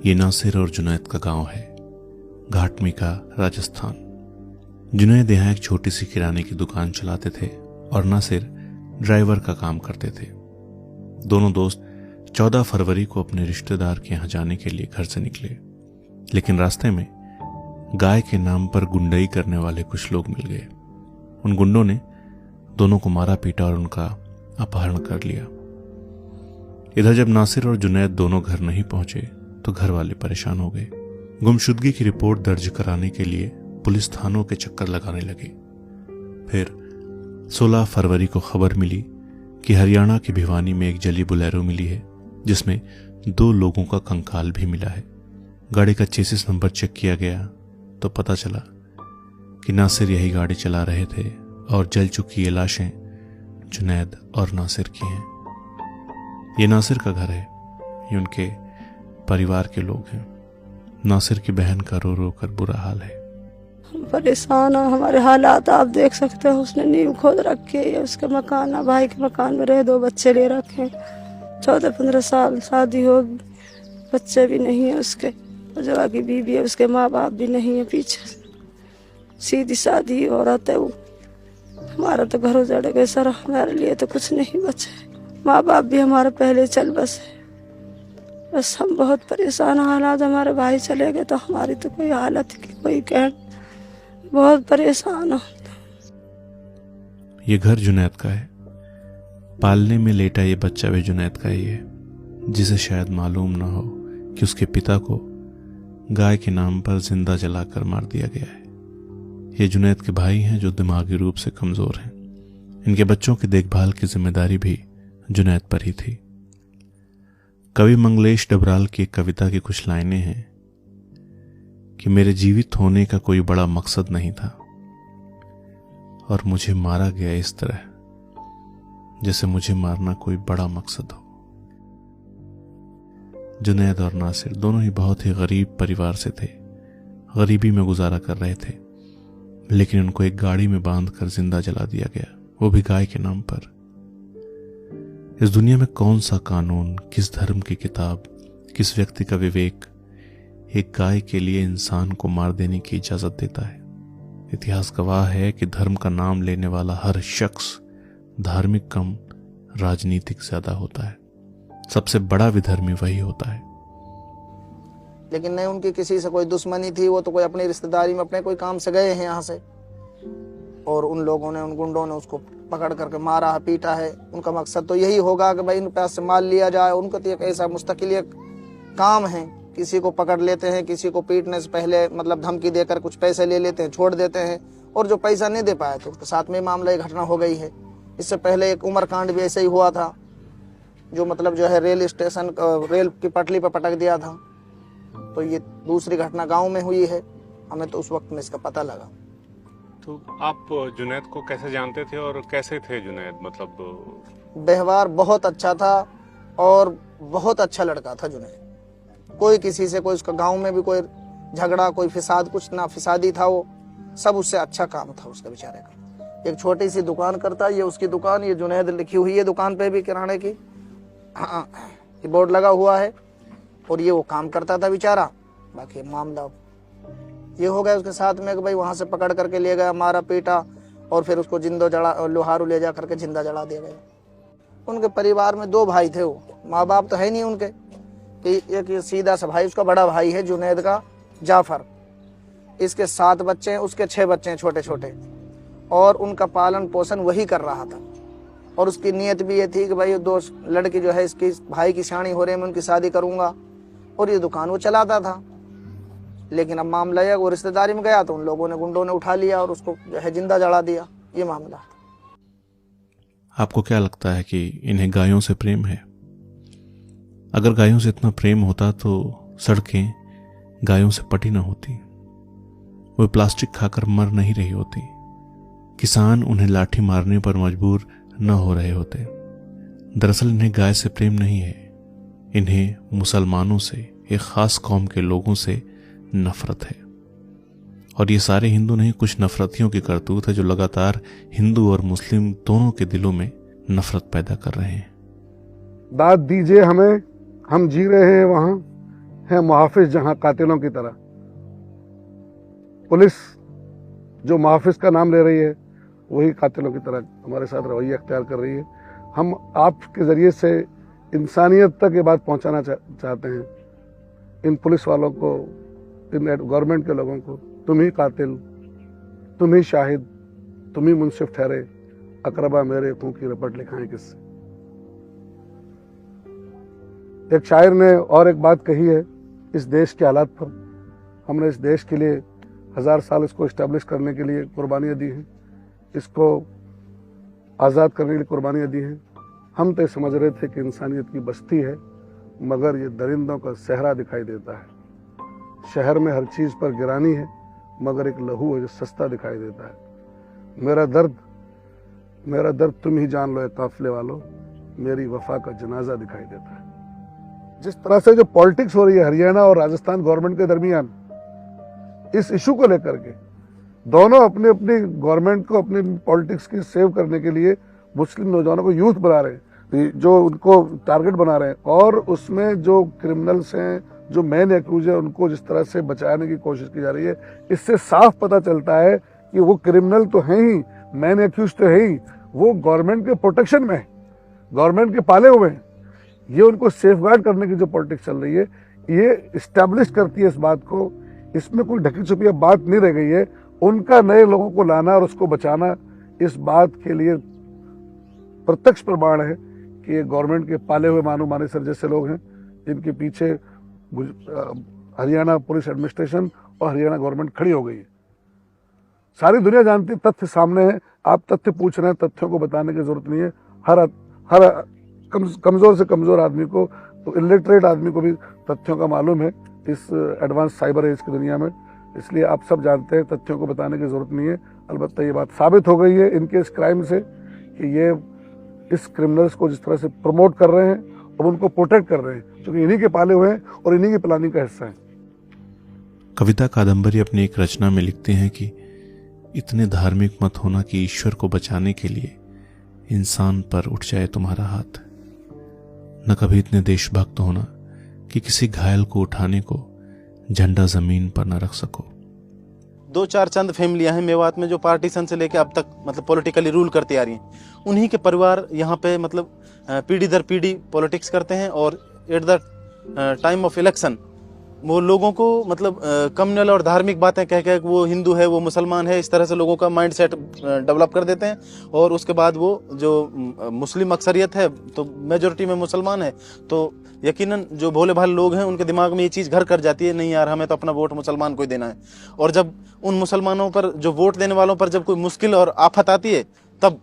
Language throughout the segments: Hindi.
ये नासिर और जुनैद का गांव है, घाटमी का, राजस्थान। जुनैद यहाँ एक छोटी सी किराने की दुकान चलाते थे और नासिर ड्राइवर का काम करते थे। दोनों दोस्त 14 फरवरी को अपने रिश्तेदार के यहाँ जाने के लिए घर से निकले, लेकिन रास्ते में गाय के नाम पर गुंडई करने वाले कुछ लोग मिल गए। उन गुंडों ने दोनों को मारा पीटा और उनका अपहरण कर लिया। इधर जब नासिर और जुनैद दोनों घर नहीं पहुंचे तो घर वाले परेशान हो गए। गुमशुदगी की रिपोर्ट दर्ज कराने के लिए पुलिस थानों के चक्कर लगाने लगे। फिर 16 फरवरी को खबर मिली कि हरियाणा के भिवानी में एक जली बोलेरो मिली है, जिसमें 2 लोगों का कंकाल भी मिला है। गाड़ी का चेसिस नंबर चेक किया गया तो पता चला कि नासिर यही गाड़ी चला रहे थे और जल चुकी ये लाशें जुनैद और नासिर की हैं। ये नासिर का घर है, ये उनके परिवार के लोग हैं। नासिर की बहन का रो रो कर बुरा हाल है। हम परेशान हैं, हमारे हालात आप देख सकते हो। उसने नींव खोद रखी है, उसके मकान, भाई के मकान में रहे, 2 बच्चे ले रखे हैं। 14-15 साल शादी होगी, बच्चे भी नहीं है उसके। जवा की बीवी है, उसके माँ बाप भी नहीं है। पीछे सीधी सादी औरत है वो। हमारा तो घर उजड़ गए सर, हमारे लिए तो कुछ नहीं बचे। माँ बाप भी हमारे पहले चल बसे। बस हम बहुत परेशान हालात, हमारे भाई चले गए तो हमारी तो कोई हालत की कोई कह, बहुत परेशान हो। ये घर जुनैद का है। पालने में लेटा ये बच्चा भी जुनैद का ही है, जिसे शायद मालूम ना हो कि उसके पिता को गाय के नाम पर जिंदा जलाकर मार दिया गया है। ये जुनैद के भाई हैं जो दिमागी रूप से कमजोर हैं। इनके बच्चों की देखभाल की जिम्मेदारी भी जुनैद पर ही थी। कवि मंगलेश डबराल की एक कविता की कुछ लाइनें हैं कि मेरे जीवित होने का कोई बड़ा मकसद नहीं था और मुझे मारा गया इस तरह जैसे मुझे मारना कोई बड़ा मकसद हो। जुनैद और नासिर दोनों ही बहुत ही गरीब परिवार से थे। गरीबी में गुजारा कर रहे थे, लेकिन उनको एक गाड़ी में बांधकर जिंदा जला दिया गया, वो भी गाय के नाम पर। इस दुनिया में कौन सा कानून, किस धर्म की किताब, किस व्यक्ति का विवेक एक गाय के लिए इंसान को मार देने की इजाजत देता है? इतिहास गवाह है कि धर्म का नाम लेने वाला हर शख्स धार्मिक कम, राजनीतिक ज्यादा होता है। सबसे बड़ा विधर्मी वही होता है। लेकिन नहीं, उनकी किसी से कोई दुश्मनी थी। वो तो कोई अपनी रिश्तेदारी में अपने कोई काम से गए हैं यहाँ से, और उन लोगों ने, उन गुंडों ने उसको पकड़ करके मारा है, पीटा है। उनका मकसद तो यही होगा कि भाई इन पैसे से माल लिया जाए। उनका तो एक ऐसा मुस्तकिल एक काम है, किसी को पकड़ लेते हैं, किसी को पीटने से पहले मतलब धमकी देकर कुछ पैसे ले लेते हैं, छोड़ देते हैं, और जो पैसा नहीं दे पाए तो उसके साथ में मामला एक घटना हो गई है। इससे पहले एक उमर कांड भी ऐसे ही हुआ था, जो मतलब जो है रेल स्टेशन, रेल की पटरी पर पटक दिया था। तो ये दूसरी घटना गांव में हुई है। हमें तो उस वक्त में इसका पता लगा। तो आप जुनैद को कैसे जानते थे और कैसे थे जुनैद? मतलब व्यवहार बहुत अच्छा था और बहुत अच्छा लड़का था जुनैद। कोई किसी से, कोई उसका गांव में भी कोई झगड़ा, कोई फिसाद, कुछ ना फिसादी था। वो सब उससे अच्छा काम था उसका बेचारे का। एक छोटी सी दुकान करता, ये उसकी दुकान, ये जुनैद लिखी हुई है दुकान पे भी, किराने की। हाँ, ये बोर्ड लगा हुआ है, और ये वो काम करता था बेचारा। बाकी मामला ये हो गया उसके साथ में कि भाई वहां से पकड़ करके ले गया, मारा पीटा, और फिर उसको जिंदा जला, लोहारू ले जा करके जिंदा जला दिया गया। उनके परिवार में 2 भाई थे। वो माँ बाप तो है नहीं उनके। एक सीधा सा भाई, उसका बड़ा भाई है जुनैद का, जाफर। इसके 7 बच्चे हैं, उसके 6 बच्चे हैं छोटे छोटे, और उनका पालन पोषण वही कर रहा था। और उसकी नीयत भी ये थी कि भाई 2 लड़की जो है इसकी भाई की शादी हो रही है, मैं उनकी शादी करूंगा, और ये दुकान वो चलाता था। लेकिन अब मामला यह, वो रिश्तेदारी में गया तो उन लोगों ने, गुंडों ने उठा लिया और उसको जो है जिंदा जला दिया। ये मामला। आपको क्या लगता है कि इन्हें गायों से प्रेम है? अगर गायों से इतना प्रेम होता तो सड़कें गायों से पटी ना होती, वो प्लास्टिक खाकर मर नहीं रही होती, किसान उन्हें लाठी मारने पर मजबूर न हो रहे होते। दरअसल इन्हें गाय से प्रेम नहीं है, इन्हें मुसलमानों से, एक खास कौम के लोगों से नफरत है। और ये सारे हिंदू नहीं, कुछ नफरतियों की करतूत है जो लगातार हिंदू और मुस्लिम दोनों के दिलों में नफरत पैदा कर रहे हैं। दाद दीजिए हमें, हम जी रहे हैं वहां, हैं मुहाफिज जहां कातिलों की तरह। पुलिस जो मुहाफिज का नाम ले रही है वही कातिलों की तरह हमारे साथ रवैया अख्तियार कर रही है। हम आपके ज़रिए से इंसानियत तक ये बात पहुंचाना चाहते हैं इन पुलिस वालों को, इन गवर्नमेंट के लोगों को, तुम ही कातिल, तुम ही शाहिद, तुम ही मुंसिफ ठहरे, अकरबा मेरे खून की रपट लिखाएं किससे। एक शायर ने और एक बात कही है इस देश के हालात पर। हमने इस देश के लिए 1000 साल इसको इस्टेब्लिश करने के लिए कुर्बानियाँ दी हैं, इसको आज़ाद करने के लिए कुर्बानियाँ दी हैं। हम तो समझ रहे थे कि इंसानियत की बस्ती है, मगर ये दरिंदों का सहरा दिखाई देता है। शहर में हर चीज़ पर गिरानी है, मगर एक लहू है जो सस्ता दिखाई देता है। मेरा दर्द तुम ही जान लो ए काफिले वालों, मेरी वफा का जनाजा दिखाई देता है। जिस तरह से जो पॉलिटिक्स हो रही है हरियाणा और राजस्थान गवर्नमेंट के दरमियान इस इशू को लेकर के, दोनों अपने अपनी गवर्नमेंट को अपनी पॉलिटिक्स की सेव करने के लिए मुस्लिम नौजवानों को यूथ बना रहे हैं, जो उनको टारगेट बना रहे हैं, और उसमें जो क्रिमिनल्स हैं, जो मेन एक्यूज है, उनको जिस तरह से बचाने की कोशिश की जा रही है, इससे साफ पता चलता है कि वो क्रिमिनल तो हैं ही, मेन एक्यूज तो है ही, वो गवर्नमेंट के प्रोटेक्शन में है, गवर्नमेंट के पाले हुए हैं। ये उनको सेफगार्ड करने की जो पॉलिटिक्स चल रही है, ये इस्टेब्लिश करती है इस बात को, इसमें कोई ढकी छुपी बात नहीं रह गई है। उनका नए लोगों को लाना और उसको बचाना इस बात के लिए प्रत्यक्ष प्रमाण है कि ये गवर्नमेंट के पाले हुए मानो मानेसर जैसे लोग हैं, जिनके पीछे हरियाणा पुलिस एडमिनिस्ट्रेशन और हरियाणा गवर्नमेंट खड़ी हो गई है। सारी दुनिया जानती है, तथ्य सामने है, आप तथ्य पूछ रहे हैं, तथ्यों को बताने की जरूरत नहीं है। हर कमजोर से कमजोर आदमी को, तो इलिटरेट आदमी को भी तथ्यों का मालूम है इस एडवांस साइबर एज की दुनिया में। इसलिए आप सब जानते हैं, तथ्यों को बताने की जरूरत नहीं है। अलबत्ता ये बात साबित हो गई है इनके इस क्राइम से कि ये इस क्रिमिनल्स को जिस तरह से प्रमोट कर रहे हैं और उनको प्रोटेक्ट कर रहे हैं, क्योंकि इन्हीं के पाले हुए हैं और इन्हीं की प्लानिंग का हिस्सा है। कविता कादम्बरी अपनी एक रचना में लिखते हैं कि इतने धार्मिक मत होना कि ईश्वर को बचाने के लिए इंसान पर उठ जाए तुम्हारा हाथ, न कभी इतने देशभक्त होना कि किसी घायल को उठाने को झंडा जमीन पर न रख सको। 2-4 चंद फैमिलियां हैं मेवात में जो पार्टीशन से लेके अब तक मतलब पॉलिटिकली रूल करती आ रही हैं। उन्हीं के परिवार यहाँ पे मतलब पीढ़ी दर पीढ़ी पॉलिटिक्स करते हैं, और at the time of election वो लोगों को मतलब कम्युनल और धार्मिक बातें कह के वो हिंदू है, वो मुसलमान है, इस तरह से लोगों का माइंड सेट डेवलप कर देते हैं। और उसके बाद वो जो मुस्लिम अक्सरियत है, तो मेजोरिटी में मुसलमान है, तो यकीनन जो भोले भाले लोग हैं उनके दिमाग में ये चीज़ घर कर जाती है, नहीं यार हमें तो अपना वोट मुसलमान को ही देना है। और जब उन मुसलमानों पर, जो वोट देने वालों पर जब कोई मुश्किल और आफत आती है, तब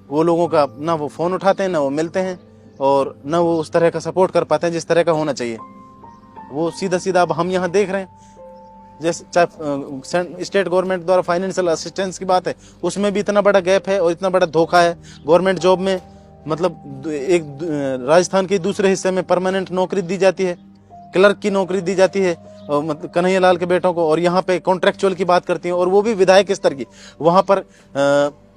वो लोगों का ना वो फ़ोन उठाते हैं, ना वो मिलते हैं, और ना वो उस तरह का सपोर्ट कर पाते हैं जिस तरह का होना चाहिए। वो सीधा अब हम यहाँ देख रहे हैं, जैसे चाहे स्टेट गवर्नमेंट द्वारा फाइनेंशियल असिस्टेंस की बात है, उसमें भी इतना बड़ा गैप है और इतना बड़ा धोखा है। गवर्नमेंट जॉब में मतलब एक राजस्थान के दूसरे हिस्से में परमानेंट नौकरी दी जाती है, क्लर्क की नौकरी दी जाती है मतलब कन्हैया लाल के बेटों को, और यहाँ पे कॉन्ट्रेक्चुअल की बात करती हैं, और वो भी विधायक स्तर की। वहाँ पर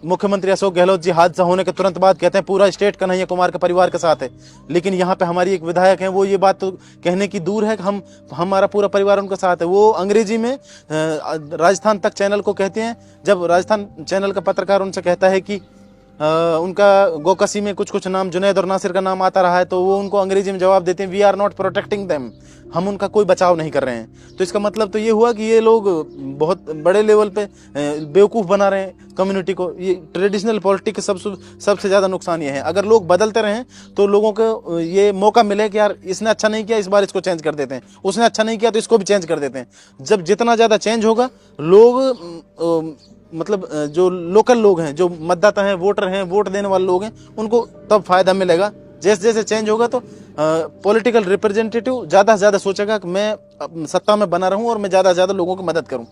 मुख्यमंत्री अशोक गहलोत जी हादसा होने के तुरंत बाद कहते हैं पूरा स्टेट कन्हैया कुमार के परिवार के साथ है, लेकिन यहाँ पे हमारी एक विधायक है, वो ये बात तो कहने की दूर है कि हमारा पूरा परिवार उनके साथ है। वो अंग्रेजी में राजस्थान तक चैनल को कहते हैं, जब राजस्थान चैनल का पत्रकार उनसे कहता है कि उनका गोकसी में कुछ नाम जुनैद और नासिर का नाम आता रहा है, तो वो उनको अंग्रेजी में जवाब देते हैं, we are not protecting them, हम उनका कोई बचाव नहीं कर रहे हैं। तो इसका मतलब तो ये हुआ कि ये लोग बहुत बड़े लेवल पे बेवकूफ़ बना रहे हैं कम्युनिटी को। ये ट्रेडिशनल पॉलिटिक्स सबसे ज़्यादा नुकसान ये है। अगर लोग बदलते रहें तो लोगों को ये मौका मिले कि यार इसने अच्छा नहीं किया, इस बार इसको चेंज कर देते हैं, उसने अच्छा नहीं किया तो इसको भी चेंज कर देते हैं। जब जितना ज़्यादा चेंज होगा, लोग मतलब जो लोकल लोग हैं, जो मतदाता हैं, वोटर हैं, वोट देने वाले लोग हैं, उनको तब फायदा मिलेगा। जैसे जैसे चेंज होगा तो पॉलिटिकल रिप्रेजेंटेटिव ज़्यादा से ज़्यादा सोचेगा कि मैं सत्ता में बना रहूं और मैं ज़्यादा से ज़्यादा लोगों की मदद करूं।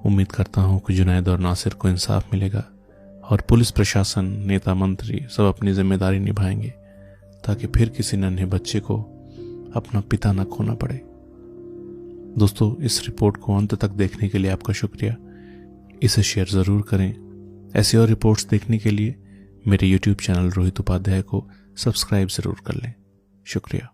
उम्मीद करता हूं कि जुनैद और नासिर को इंसाफ मिलेगा और पुलिस प्रशासन, नेता मंत्री सब अपनी जिम्मेदारी निभाएंगे, ताकि फिर किसी नन्हे बच्चे को अपना पिता न खोना पड़े। दोस्तों, इस रिपोर्ट को अंत तक देखने के लिए आपका शुक्रिया। इसे शेयर ज़रूर करें। ऐसी और रिपोर्ट्स देखने के लिए मेरे YouTube चैनल रोहित उपाध्याय को सब्सक्राइब ज़रूर कर लें। शुक्रिया।